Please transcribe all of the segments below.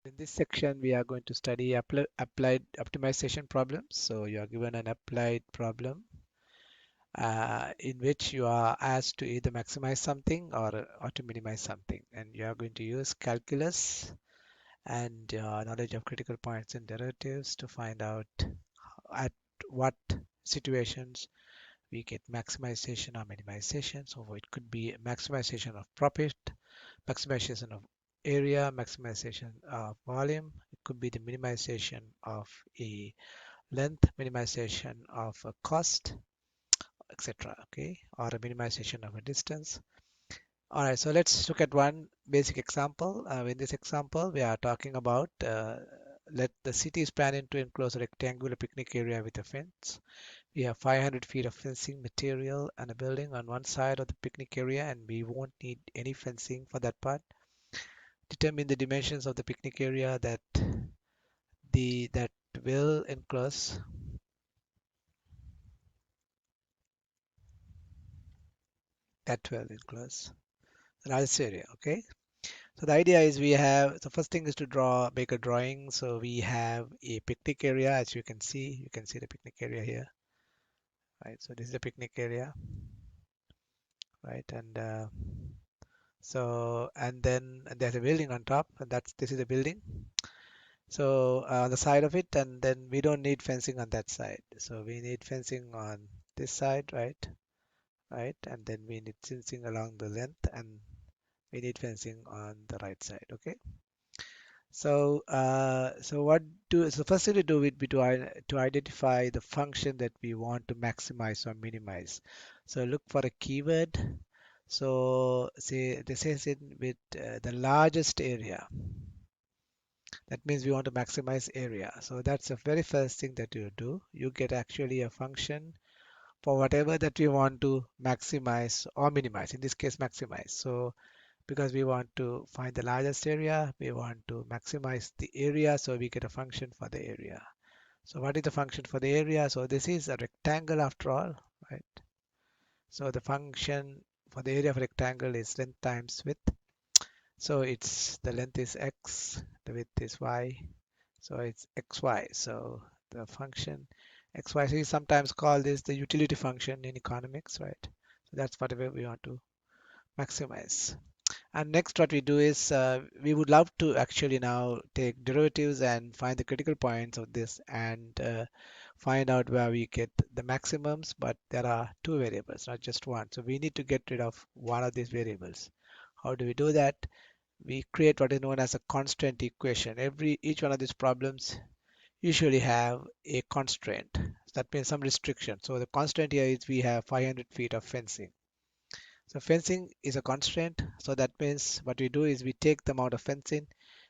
In this section, we are going to study applied optimization problems. So you are given an applied problem in which you are asked to either maximize something or to minimize something. And you are going to use calculus and knowledge of critical points and derivatives to find out at what situations we get maximization or minimization. So it could be maximization of profit, maximization of area, maximization of volume. It could be the minimization of a length, minimization of a cost, etc. Okay, or a minimization of a distance. All right, so let's look at one basic example. In this example, we are talking about let the city is planning to enclose a rectangular picnic area with a fence. We have 500 feet of fencing material and a building on one side of the picnic area, and we won't need any fencing for that part. Determine the dimensions of the picnic area that will enclose the largest area. Okay. So the idea is we have the first thing is to make a drawing. So we have a picnic area, as you can see. You can see the picnic area here, right? So this is the picnic area, right? And then there's a building on top, and this is a building. So on the side of it, and then we don't need fencing on that side. So we need fencing on this side, right? Right, and then we need fencing along the length, and we need fencing on the right side. Okay. So first thing to do would be to identify the function that we want to maximize or minimize. So look for a keyword. So say this is in with the largest area. That means we want to maximize area. So that's the very first thing that you do. You get actually a function for whatever that we want to maximize or minimize. In this case, maximize. So because we want to find the largest area, we want to maximize the area, so we get a function for the area. So what is the function for the area? So this is a rectangle after all, right? So the function for the area of rectangle is length times width. So it's the length is x, the width is y, so it's xy. So the function xy, so we sometimes call this the utility function in economics, right? So that's whatever we want to maximize. And next what we do is we would love to actually now take derivatives and find the critical points of this and find out where we get the maximums, but there are two variables, not just one. So we need to get rid of one of these variables. How do we do that? We create what is known as a constraint equation. Each one of these problems usually have a constraint. That means some restriction. So the constraint here is we have 500 feet of fencing. So fencing is a constraint. So that means what we do is we take the amount of fencing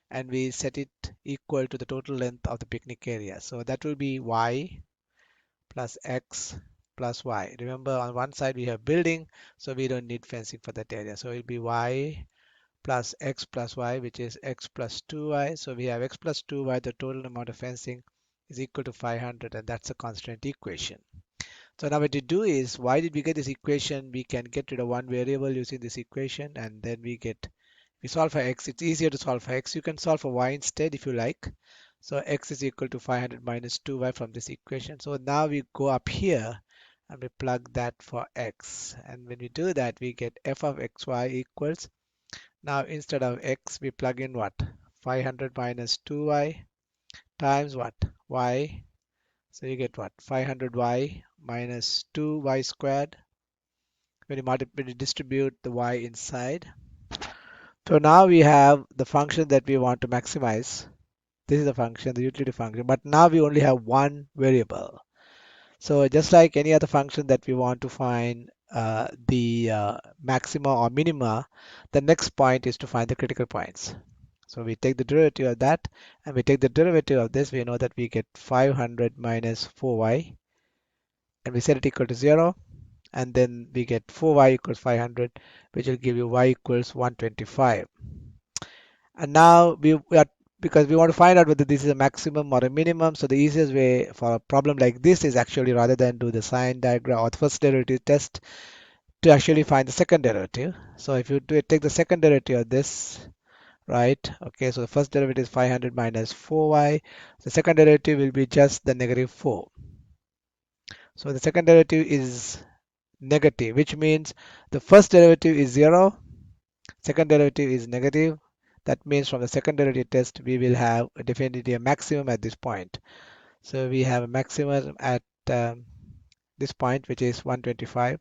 and we set it equal to the total length of the picnic area. So that will be y plus x plus y. Remember on one side we have building, so we don't need fencing for that area. So it will be y plus x plus y, which is x plus 2y. So we have x plus 2y, the total amount of fencing is equal to 500, and that's a constraint equation. So now what we do is, why did we get this equation? We can get rid of one variable using this equation, and then we solve for x. It's easier to solve for x. You can solve for y instead if you like. So x is equal to 500 minus 2y from this equation. So now we go up here and we plug that for x. And when we do that, we get f of xy equals, now instead of x, we plug in what? 500 minus 2y times what? Y. So you get what? 500y minus 2y squared when you distribute the y inside. So now we have the function that we want to maximize. This is the function, the utility function, but now we only have one variable. So just like any other function that we want to find the maxima or minima, the next point is to find the critical points. So we take the derivative of that, and we take the derivative of this. We know that we get 500 minus 4y, and we set it equal to 0. And then we get 4y equals 500, which will give you y equals 125. And now we are, because we want to find out whether this is a maximum or a minimum, so the easiest way for a problem like this is actually, rather than do the sign diagram or the first derivative test, to actually find the second derivative. So if you take the second derivative of this, right? Okay, so the first derivative is 500 minus 4y. The second derivative will be just the negative 4. So the second derivative is negative, which means the first derivative is 0, second derivative is negative. That means from the second derivative test, we will have definitely a maximum at this point. So we have a maximum at this point, which is 125.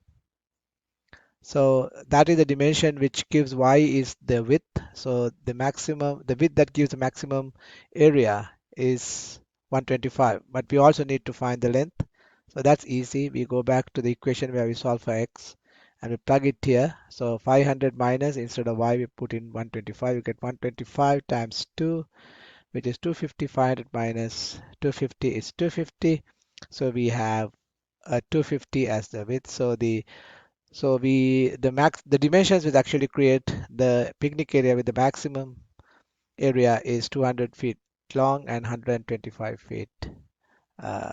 So that is the dimension which gives y is the width. So the maximum, the width that gives the maximum area is 125. But we also need to find the length. So that's easy. We go back to the equation where we solve for x and we plug it here. So 500 minus, instead of y, we put in 125. We get 125 times 2, which is 250. 500 minus 250 is 250. So we have 250 as the width. The dimensions which actually create the picnic area with the maximum area is 200 feet long and 125 feet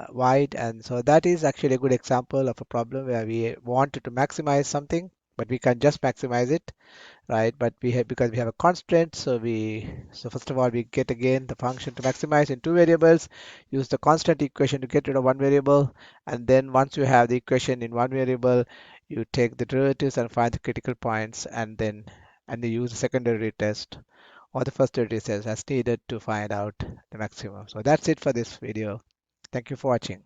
wide. And so that is actually a good example of a problem where we wanted to maximize something, but we can just maximize it, right? But we have, because we have a constraint, so first of all we get again the function to maximize in two variables, use the constant equation to get rid of one variable, and then once you have the equation in one variable, you take the derivatives and find the critical points, and you use the secondary test or the first derivative test as needed to find out the maximum. So that's it for this video. Thank you for watching.